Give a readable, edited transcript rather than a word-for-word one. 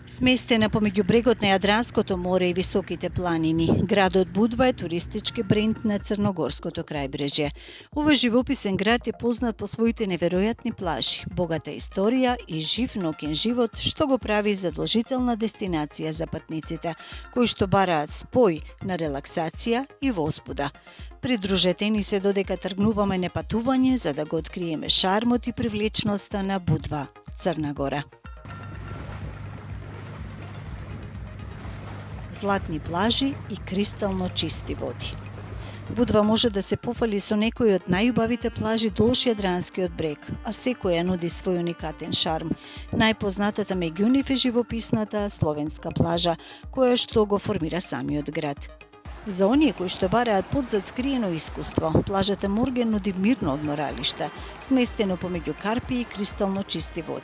Сместена помеѓу брегот на Јадранското море и високите планини, градот Будва е туристички бренд на Црногорското крајбрежје. Овој живописен град е познат по своите неверојатни плажи, богата историја и жив ноќен живот, што го прави задолжителна дестинација за патниците, кои што бараат спој на релаксација и возбуда. Придружете ни се додека тргнуваме на патување за да го откриеме шармот и привлечноста на Будва, Црна Гора. Златни плажи и кристално чисти води. Будва може да се пофали со некои од најубавите плажи долж Јадранскиот брег, а секоја нуди свој уникатен шарм. Најпознатата меѓу нив е живописната Словенска плажа, која што го формира самиот град. За оние кои што бараат подзад скриено искуство, плажата Морген нуди мирно одморалиште, сместено помеѓу карпи и кристално чисти води.